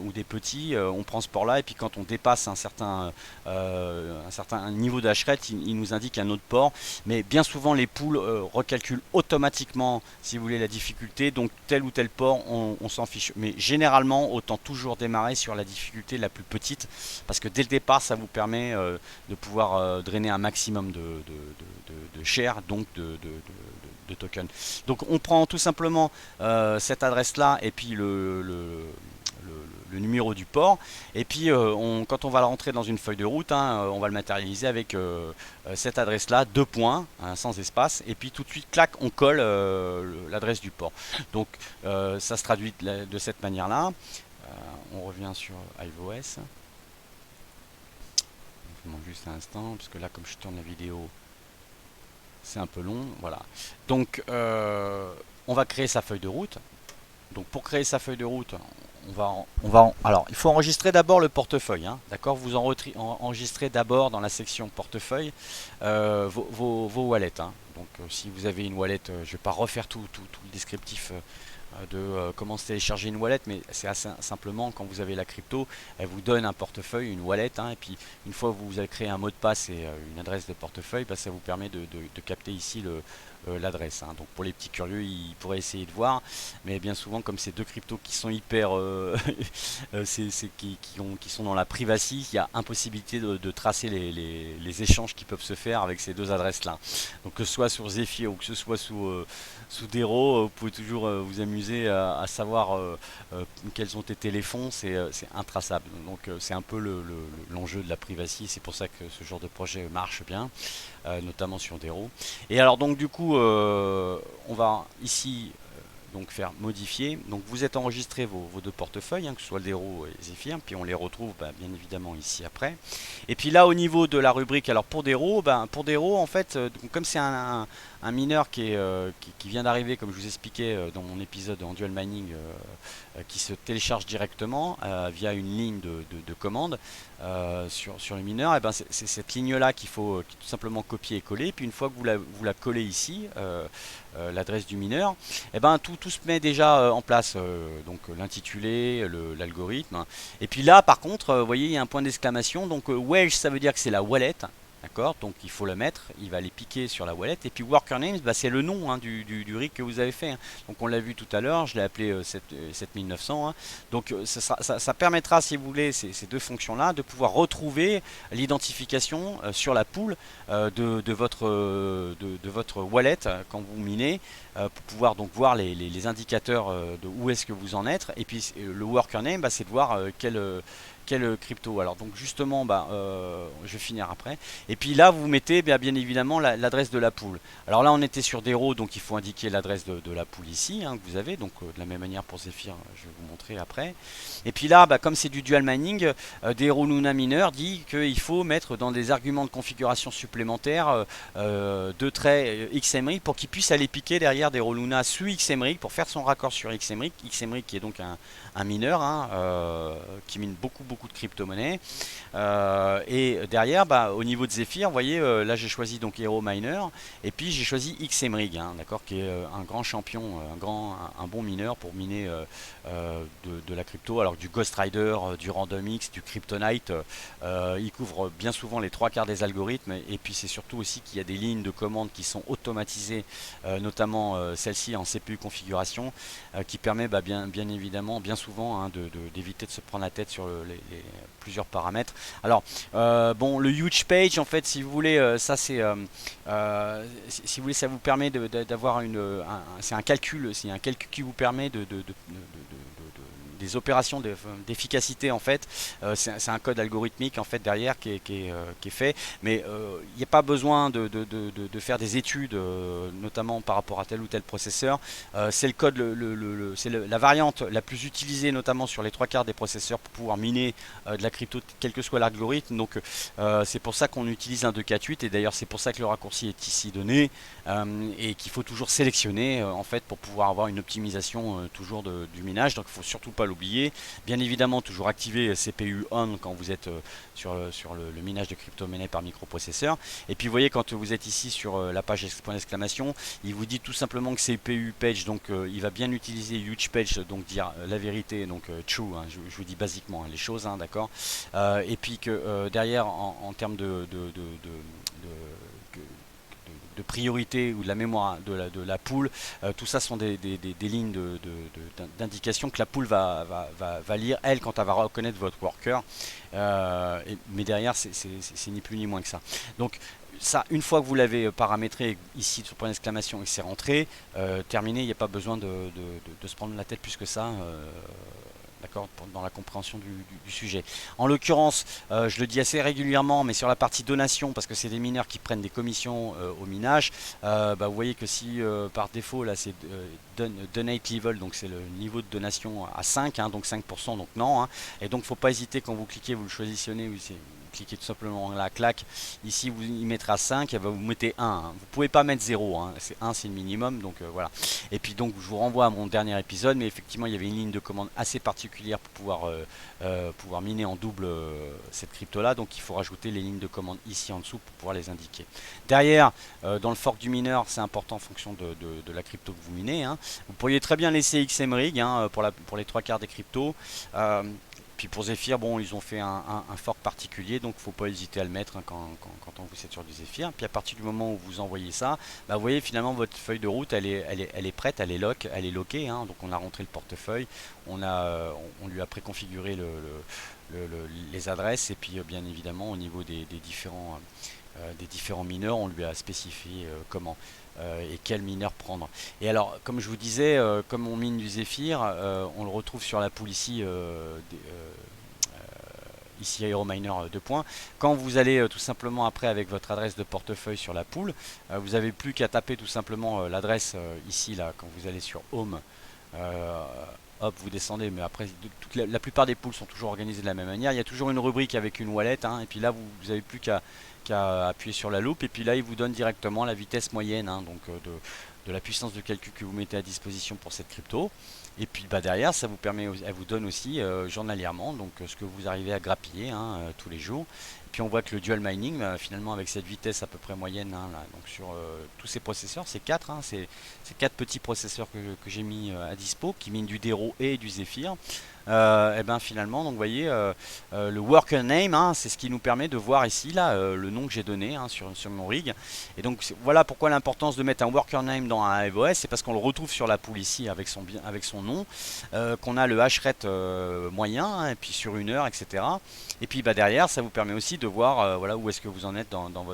ou des petits, on prend ce port là, et puis quand on dépasse un certain niveau d'hash rate, il nous indique un autre port. Mais bien souvent les pools recalculent automatiquement, si vous voulez, la difficulté. Donc tel ou tel port, on s'en fiche. Mais généralement, autant toujours démarrer sur la difficulté la plus petite, parce que dès le départ, ça vous permet de pouvoir drainer un maximum de share, donc de tokens. Donc on prend tout simplement cette adresse là, et puis le numéro du port, et puis quand on va la rentrer dans une feuille de route, hein, on va le matérialiser avec cette adresse là, 2 points, hein, sans espace, et puis tout de suite, clac, on colle l'adresse du port. Donc ça se traduit de cette manière là. On revient sur HiveOS. Je demande juste un instant, parce que là, comme je tourne la vidéo, c'est un peu long. Voilà. Donc on va créer sa feuille de route. Donc pour créer sa feuille de route, alors il faut enregistrer d'abord le portefeuille, hein, d'accord. Vous enregistrez d'abord dans la section portefeuille vos wallets, hein. Donc si vous avez une wallet, je ne vais pas refaire tout le descriptif de comment se télécharger une wallet, mais c'est assez simplement, quand vous avez la crypto, elle vous donne un portefeuille, une wallet, hein, et puis une fois que vous avez créé un mot de passe et une adresse de portefeuille, bah, ça vous permet de capter ici l'adresse, hein. Donc pour les petits curieux, ils pourraient essayer de voir, mais bien souvent, comme c'est deux cryptos qui sont hyper qui sont dans la privacy, il y a impossibilité de tracer les échanges qui peuvent se faire avec ces deux adresses là. Donc que ce soit soit sur Zephyr ou que ce soit sous Dero, vous pouvez toujours vous amuser à savoir quels ont été les fonds, c'est intraçable. Donc c'est un peu l'enjeu de la privacy, c'est pour ça que ce genre de projet marche bien, notamment sur Dero. Et alors donc du coup, on va ici donc faire modifier. Donc vous êtes enregistré vos deux portefeuilles, que ce soit le Dero et Zephyr, puis on les retrouve bien évidemment ici après. Et puis là au niveau de la rubrique, alors pour Dero, en fait, donc, comme c'est un mineur qui vient d'arriver, comme je vous expliquais dans mon épisode en dual mining, qui se télécharge directement via une ligne de commande sur le mineur, et c'est cette ligne là qu'il faut tout simplement copier et coller. Et puis une fois que vous la collez ici, l'adresse du mineur, tout se met déjà en place, donc l'intitulé, l'algorithme. Et puis là par contre, vous voyez, il y a un point d'exclamation, donc Welsh, ça veut dire que c'est la wallet. D'accord, donc il faut le mettre, il va les piquer sur la wallet. Et puis worker names, c'est le nom du rig que vous avez fait. Donc on l'a vu tout à l'heure, je l'ai appelé 7900. Donc ça permettra, si vous voulez, ces deux fonctions-là, de pouvoir retrouver l'identification sur la pool de votre wallet quand vous minez, pour pouvoir donc voir les indicateurs de où est-ce que vous en êtes. Et puis le worker name, c'est de voir quel crypto. Alors donc justement, je vais finir après. Et puis là, vous mettez bien évidemment l'adresse de la pool. Alors là, on était sur Dero, donc il faut indiquer l'adresse de la pool ici, que vous avez. Donc de la même manière pour Zephyr, je vais vous montrer après. Et puis là, comme c'est du dual mining, Dero Luna Miner dit qu'il faut mettre dans des arguments de configuration supplémentaires deux traits XMRig pour qu'il puisse aller piquer derrière Dero Luna sous XMRig pour faire son raccord sur XMRig. XMRig qui est donc un mineur qui mine beaucoup de crypto-monnaies. Et derrière, au niveau de Zephyr, vous voyez, là j'ai choisi donc Hero Miner, et puis j'ai choisi XMRig, d'accord, qui est un grand champion, un bon mineur pour miner de la crypto, alors du Ghost Rider, du RandomX, du Kryptonite. Il couvre bien souvent les trois quarts des algorithmes, et puis c'est surtout aussi qu'il y a des lignes de commande qui sont automatisées, notamment celle-ci en CPU configuration, qui permet bien évidemment, bien souvent, d'éviter de se prendre la tête sur plusieurs paramètres. Alors le huge page, en fait, si vous voulez, ça c'est si vous voulez, ça vous permet d'avoir c'est un calcul qui vous permet des opérations d'efficacité, en fait. C'est un code algorithmique en fait derrière qui est fait, mais il n'y a pas besoin de faire des études, notamment par rapport à tel ou tel processeur. C'est le code, c'est la variante la plus utilisée, notamment sur les trois quarts des processeurs, pour pouvoir miner de la crypto, quel que soit l'algorithme. Donc c'est pour ça qu'on utilise un 248, et d'ailleurs c'est pour ça que le raccourci est ici donné, et qu'il faut toujours sélectionner en fait pour pouvoir avoir une optimisation toujours du minage. Donc il ne faut surtout pas l'oublier. Bien évidemment, toujours activer CPU on quand vous êtes sur le minage de crypto-monnaie par microprocesseur. Et puis vous voyez, quand vous êtes ici sur la page point d'exclamation, il vous dit tout simplement que c'est CPU page, donc il va bien utiliser huge page, donc dire la vérité, donc true, je vous dis basiquement les choses, d'accord. Et puis que derrière, en termes de priorité ou de la mémoire de la pool, tout ça sont des lignes d'indication que la pool va lire, elle, quand elle va reconnaître votre worker. Mais derrière, c'est ni plus ni moins que ça. Donc ça, une fois que vous l'avez paramétré ici sur point d'exclamation et que c'est rentré, terminé, il n'y a pas besoin de se prendre la tête plus que ça. D'accord, dans la compréhension du sujet. En l'occurrence, je le dis assez régulièrement, mais sur la partie donation, parce que c'est des mineurs qui prennent des commissions au minage, vous voyez que si par défaut là c'est donate level, donc c'est le niveau de donation à 5, donc 5%, donc non, et donc faut pas hésiter quand vous cliquez, vous le choisissez, vous cliquez tout simplement la claque, ici vous y mettrez à 5, et vous mettez 1, vous pouvez pas mettre 0, c'est 1, c'est le minimum, donc voilà. Et puis donc je vous renvoie à mon dernier épisode, mais effectivement il y avait une ligne de commande assez particulière pour pouvoir miner en double cette crypto là, donc il faut rajouter les lignes de commande ici en dessous pour pouvoir les indiquer. Derrière, dans le fork du mineur, c'est important en fonction de la crypto que vous minez, vous pourriez très bien laisser XMRig pour les trois quarts des cryptos. Puis pour Zephyr, bon, ils ont fait un fork particulier, donc il ne faut pas hésiter à le mettre quand vous êtes sur du Zephyr. Puis à partir du moment où vous envoyez ça, vous voyez finalement votre feuille de route, elle est prête, elle est lockée, donc on a rentré le portefeuille, on lui a préconfiguré les adresses, et puis bien évidemment au niveau des différents des différents mineurs, on lui a spécifié comment et quel mineur prendre. Et alors, comme je vous disais, comme on mine du Zephyr, on le retrouve sur la pool ici, ici AeroMiner 2 points. Quand vous allez tout simplement après avec votre adresse de portefeuille sur la pool, vous n'avez plus qu'à taper tout simplement l'adresse ici, là, quand vous allez sur Home. Euh, Hop, vous descendez, mais après, la plupart des pools sont toujours organisés de la même manière. Il y a toujours une rubrique avec une wallet, hein, et puis là, vous n'avez plus qu'à appuyer sur la loupe, et puis là, il vous donne directement la vitesse moyenne, hein, donc de la puissance de calcul que vous mettez à disposition pour cette crypto. Et puis bah, derrière, ça vous permet, elle vous donne aussi journalièrement, donc ce que vous arrivez à grappiller hein, tous les jours. Et puis on voit que le dual mining, finalement, avec cette vitesse à peu près moyenne, hein, là, donc sur tous ces processeurs, c'est 4, hein, c'est 4 petits processeurs que j'ai mis à dispo, qui minent du Dero et du Zephyr. Et ben finalement, donc vous voyez, le worker name, hein, c'est ce qui nous permet de voir ici là le nom que j'ai donné hein, sur mon rig. Et donc voilà pourquoi l'importance de mettre un worker name dans un HiveOS, c'est parce qu'on le retrouve sur la pool ici avec son nom, qu'on a le hash rate moyen, hein, et puis sur une heure, etc. Et puis bah, derrière, ça vous permet aussi de voir voilà, où est-ce que vous en êtes dans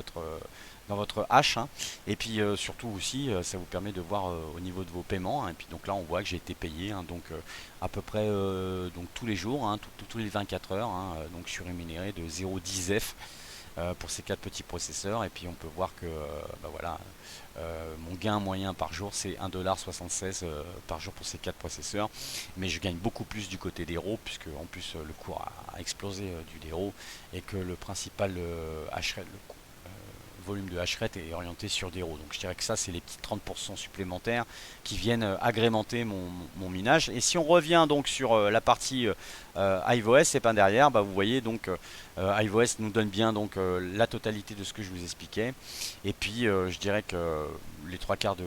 votre hash, hein. Et puis surtout aussi ça vous permet de voir au niveau de vos paiements, hein. Et puis donc là on voit que j'ai été payé hein, donc à peu près donc tous les jours, hein, tous les 24 heures, hein, donc je suis rémunéré de 0,10 F pour ces 4 petits processeurs. Et puis on peut voir que bah voilà, mon gain moyen par jour c'est 1,76$ par jour pour ces 4 processeurs, mais je gagne beaucoup plus du côté d'Hero, puisque en plus le cours a explosé du Dero, et que le principal hash rate, volume de hash rate est orienté sur Dero. Donc je dirais que ça c'est les petits 30% supplémentaires qui viennent agrémenter mon minage. Et si on revient donc sur la partie HiveOS, et ben derrière bah, vous voyez donc HiveOS nous donne bien donc la totalité de ce que je vous expliquais. Et puis je dirais que les trois quarts du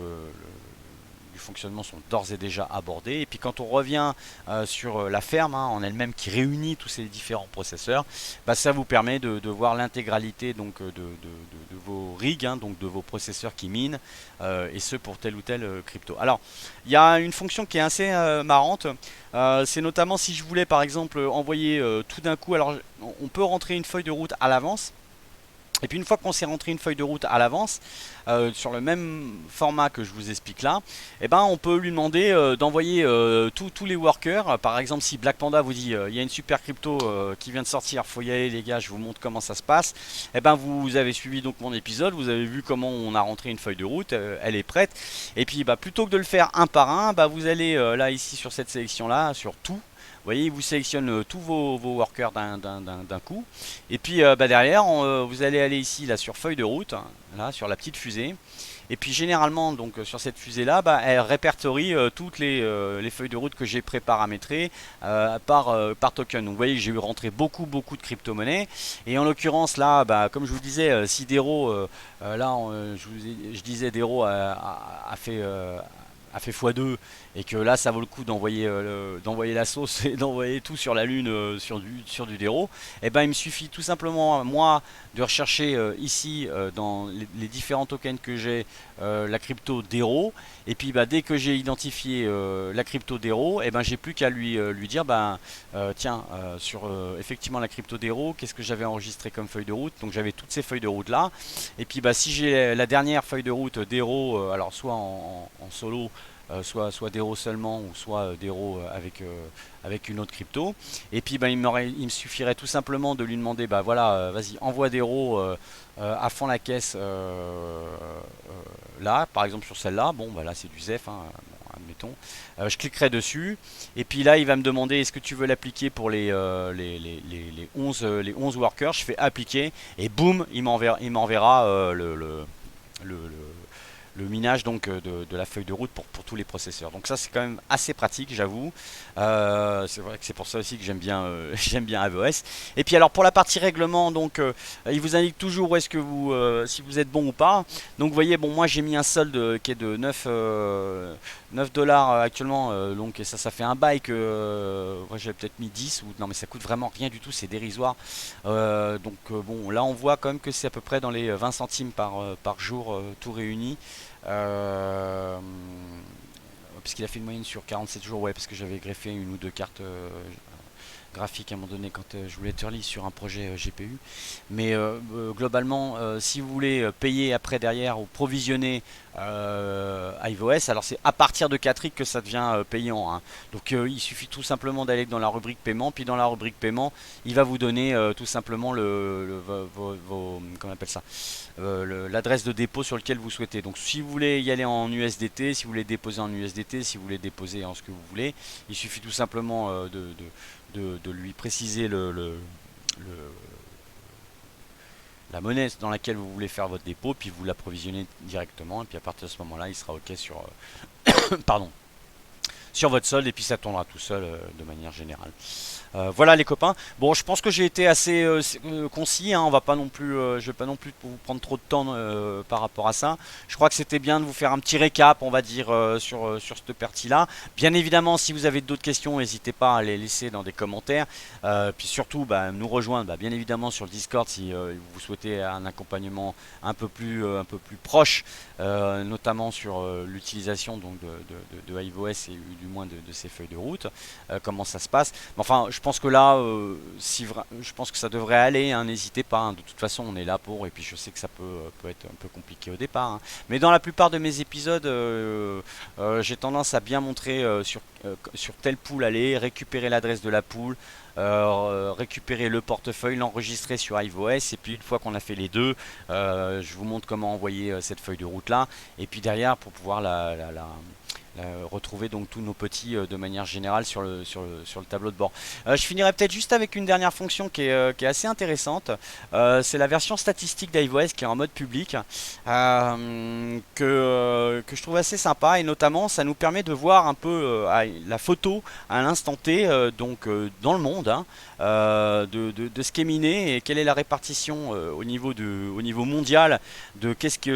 fonctionnement sont d'ores et déjà abordés. Et puis quand on revient sur la ferme hein, en elle-même qui réunit tous ces différents processeurs, bah, ça vous permet de voir l'intégralité donc de vos rigs, hein, donc de vos processeurs qui minent, et ce pour telle ou telle crypto. Alors il y a une fonction qui est assez marrante, c'est notamment si je voulais par exemple envoyer tout d'un coup, alors on peut rentrer une feuille de route à l'avance. Et puis une fois qu'on s'est rentré une feuille de route à l'avance, sur le même format que je vous explique là, eh ben, on peut lui demander d'envoyer tous les workers. Par exemple, si Black Panda vous dit il y a une super crypto qui vient de sortir, faut y aller les gars, je vous montre comment ça se passe. Eh ben, vous avez suivi donc mon épisode, vous avez vu comment on a rentré une feuille de route, elle est prête. Et puis bah, plutôt que de le faire un par un, bah, vous allez là ici sur cette sélection là, sur tout. Vous voyez, il vous sélectionne tous vos workers d'un coup. Et puis bah, derrière, vous allez aller ici là, sur feuille de route, hein, là, sur la petite fusée. Et puis généralement, donc sur cette fusée là, bah, elle répertorie toutes les feuilles de route que j'ai pré-paramétrées par token. Donc vous voyez que j'ai eu rentré beaucoup de crypto-monnaies. Et en l'occurrence là, bah, comme je vous disais, si Dero, là je disais Dero a fait x2, et que là ça vaut le coup d'envoyer la sauce et d'envoyer tout sur la lune sur du Dero, et ben il me suffit tout simplement moi de rechercher ici dans les différents tokens que j'ai la crypto Dero, et puis bah, dès que j'ai identifié la crypto Dero, et ben j'ai plus qu'à lui dire bah, tiens sur effectivement la crypto Dero, qu'est-ce que j'avais enregistré comme feuille de route. Donc j'avais toutes ces feuilles de route là, et puis bah, si j'ai la dernière feuille de route Dero, alors soit en solo, soit Dero seulement, ou soit Dero avec une autre crypto. Et puis bah, il me suffirait tout simplement de lui demander bah voilà, vas-y envoie Dero à fond la caisse là, par exemple sur celle-là. Bon bah là c'est du Zef, hein, bon, admettons. Je cliquerai dessus, et puis là il va me demander est-ce que tu veux l'appliquer pour les 11 workers. Je fais appliquer, et boum, il m'enverra le minage donc de la feuille de route pour tous les processeurs. Donc ça c'est quand même assez pratique, j'avoue. C'est vrai que c'est pour ça aussi que j'aime bien j'aime bien HiveOS. Et puis alors pour la partie règlement, donc il vous indique toujours où est-ce que vous si vous êtes bon ou pas. Donc vous voyez, bon, moi j'ai mis un solde qui est de 9$ actuellement, donc et ça fait un bail que moi j'avais peut-être mis 10, ou non, mais ça coûte vraiment rien du tout, c'est dérisoire. Donc bon, là on voit quand même que c'est à peu près dans les 20 centimes par jour, tout réuni. Puisqu'il a fait une moyenne sur 47 jours, ouais, parce que j'avais greffé une ou deux cartes graphique à un moment donné quand je voulais être early sur un projet GPU. Mais globalement, si vous voulez payer après derrière ou provisionner iOS, alors c'est à partir de 4 que ça devient payant, hein. Donc il suffit tout simplement d'aller dans la rubrique paiement, puis dans la rubrique paiement, il va vous donner tout simplement comment on appelle ça, l'adresse de dépôt sur lequel vous souhaitez. Donc si vous voulez y aller en USDT, si vous voulez déposer en USDT, si vous voulez déposer en ce que vous voulez, il suffit tout simplement de lui préciser la monnaie dans laquelle vous voulez faire votre dépôt, puis vous l'approvisionnez directement, et puis à partir de ce moment-là, il sera OK sur, pardon, sur votre solde, et puis ça tournera tout seul de manière générale. Voilà les copains. Bon, je pense que j'ai été assez concis, hein. On va pas non plus, je vais pas non plus vous prendre trop de temps par rapport à ça. Je crois que c'était bien de vous faire un petit récap, on va dire, sur cette partie-là. Bien évidemment, si vous avez d'autres questions, n'hésitez pas à les laisser dans des commentaires. Puis surtout, nous rejoindre, bien évidemment, sur le Discord si vous souhaitez un accompagnement un peu plus proche, notamment sur l'utilisation donc de iOS et du moins de ces feuilles de route, comment ça se passe. Mais enfin, je pense que là, je pense que ça devrait aller, hein, n'hésitez pas, hein. De toute façon, on est là pour, et puis je sais que ça peut être un peu compliqué au départ, hein. Mais dans la plupart de mes épisodes, j'ai tendance à bien montrer sur telle pool aller, récupérer l'adresse de la pool, récupérer le portefeuille, l'enregistrer sur iOS, et puis une fois qu'on a fait les deux, je vous montre comment envoyer cette feuille de route là, et puis derrière pour pouvoir retrouver donc tous nos petits de manière générale sur le tableau de bord. Je finirai peut-être juste avec une dernière fonction qui est assez intéressante. C'est la version statistique d'iOS qui est en mode public, que je trouve assez sympa, et notamment ça nous permet de voir un peu la photo à l'instant T, donc dans le monde, hein, de ce qui est miné et quelle est la répartition au niveau mondial de qu'est-ce qui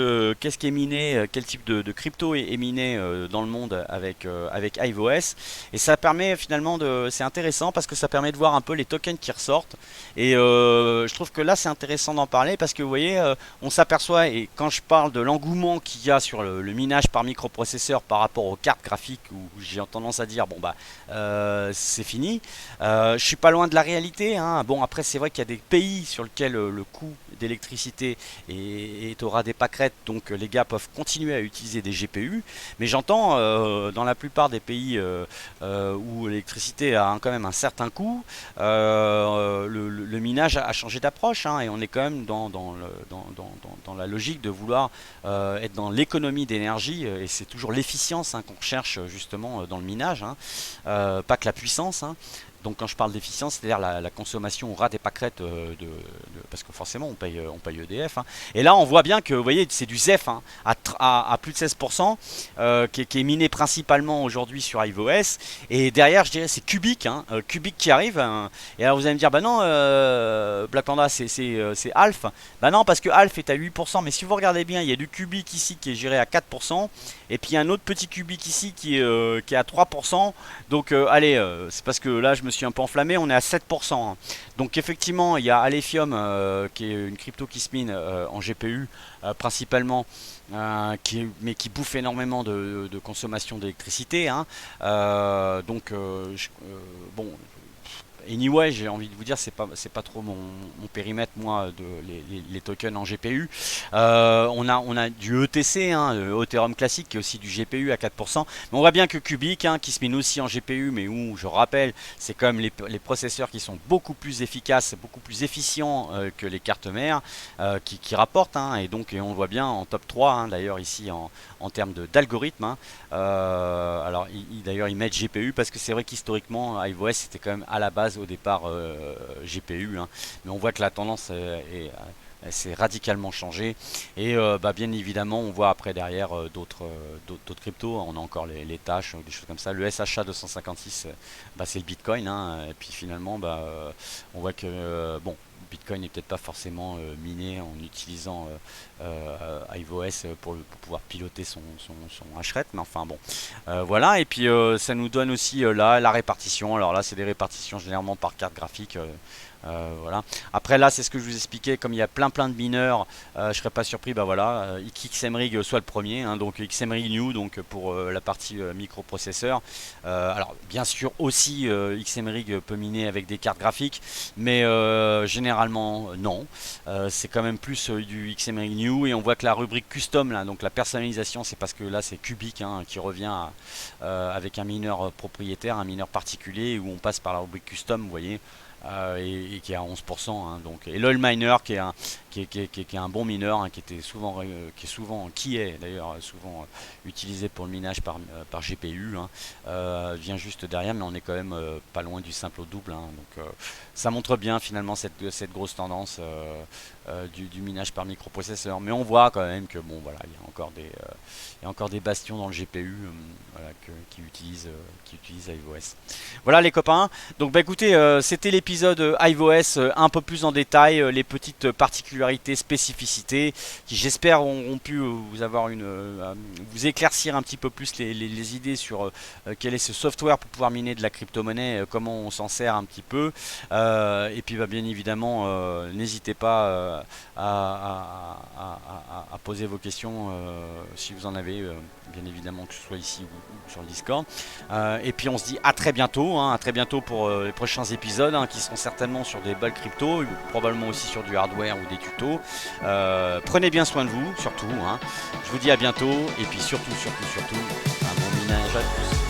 est miné, quel type de crypto est miné dans le monde avec iOS. Et ça permet finalement c'est intéressant parce que ça permet de voir un peu les tokens qui ressortent, et je trouve que là c'est intéressant d'en parler parce que vous voyez, on s'aperçoit, et quand je parle de l'engouement qu'il y a sur le minage par microprocesseur par rapport aux cartes graphiques, où j'ai tendance à dire bon c'est fini, je suis pas loin de la réalité, hein. Bon, après c'est vrai qu'il y a des pays sur lesquels le coût d'électricité est au ras des pâquerettes, donc les gars peuvent continuer à utiliser des GPU, mais j'entends dans la plupart des pays où l'électricité a quand même un certain coût, le minage a changé d'approche, hein, et on est quand même dans la logique de vouloir être dans l'économie d'énergie, et c'est toujours l'efficience, hein, qu'on recherche justement dans le minage, hein, pas que la puissance, hein. Donc quand je parle d'efficience, c'est-à-dire la consommation au ras des pâquerettes, parce que forcément on paye EDF, hein. Et là on voit bien que vous voyez c'est du ZEF, hein, à plus de 16%, qui est miné principalement aujourd'hui sur iOS. Et derrière je dirais c'est Cubic, hein, Cubic qui arrive, hein. Et alors vous allez me dire bah non, Black Panda c'est Alf. Bah non, parce que Alf est à 8%, mais si vous regardez bien il y a du Cubic ici qui est géré à 4%, et puis un autre petit Cubic ici qui est à 3%. Donc allez, c'est parce que là je me suis un peu enflammé, on est à 7%, hein. Donc effectivement il y a Alephium, qui est une crypto qui se mine en GPU principalement, mais qui bouffe énormément de consommation d'électricité, hein. Bon, anyway, j'ai envie de vous dire, c'est pas trop mon périmètre, moi, les tokens en GPU. On a du ETC, hein, Ethereum classique, qui est aussi du GPU à 4%. Mais on voit bien que Cubic, hein, qui se mine aussi en GPU, mais où, je rappelle, c'est quand même les processeurs qui sont beaucoup plus efficaces, beaucoup plus efficients que les cartes mères, qui rapportent, hein, et donc on le voit bien en top 3, hein, d'ailleurs, ici, en termes d'algorithme, hein. Alors, d'ailleurs, ils mettent GPU parce que c'est vrai qu'historiquement, iOS, c'était quand même à la base au départ GPU, hein. Mais on voit que la tendance s'est radicalement changée, et bien évidemment on voit après derrière d'autres cryptos, on a encore les tâches, des choses comme ça. Le SHA 256, c'est le Bitcoin, hein. Et puis finalement on voit que bon, Bitcoin n'est peut-être pas forcément miné en utilisant iOS pour pouvoir piloter son hashrate, mais enfin bon, voilà. Et puis ça nous donne aussi là la répartition. Alors là c'est des répartitions généralement par carte graphique, Voilà. Après là, c'est ce que je vous expliquais, comme il y a plein de mineurs, je serais pas surpris, bah voilà, qu'XMRig soit le premier, hein, donc XMRig New, donc pour la partie microprocesseur. Alors bien sûr aussi XMRig peut miner avec des cartes graphiques, mais généralement non. C'est quand même plus du XMRig New, et on voit que la rubrique custom là, donc la personnalisation, c'est parce que là c'est Cubic hein, qui revient avec un mineur propriétaire, un mineur particulier, où on passe par la rubrique custom, vous voyez. Et qui est à 11%, hein, donc. Et l'oil miner qui est un bon mineur, hein, qui est d'ailleurs souvent utilisé pour le minage par GPU, hein, vient juste derrière, mais on est quand même pas loin du simple au double, hein, donc ça montre bien finalement cette grosse tendance du minage par microprocesseur. Mais on voit quand même que bon voilà, il y a encore des bastions dans le GPU, voilà, qui utilisent iVOS. Voilà les copains. Donc bah écoutez, c'était l'épisode iVOS un peu plus en détail, les petites particularités, spécificités, qui j'espère ont pu vous éclaircir un petit peu plus les idées sur quel est ce software pour pouvoir miner de la crypto-monnaie, comment on s'en sert un petit peu. Et puis bah, bien évidemment, n'hésitez pas à poser vos questions si vous en avez, bien évidemment, que ce soit ici ou sur le Discord. Et puis on se dit à très bientôt, hein, à très bientôt pour les prochains épisodes, hein, qui seront certainement sur des balles crypto, ou probablement aussi sur du hardware ou des tutos. Prenez bien soin de vous, surtout, hein. Je vous dis à bientôt, et puis surtout, un bon minage à tous.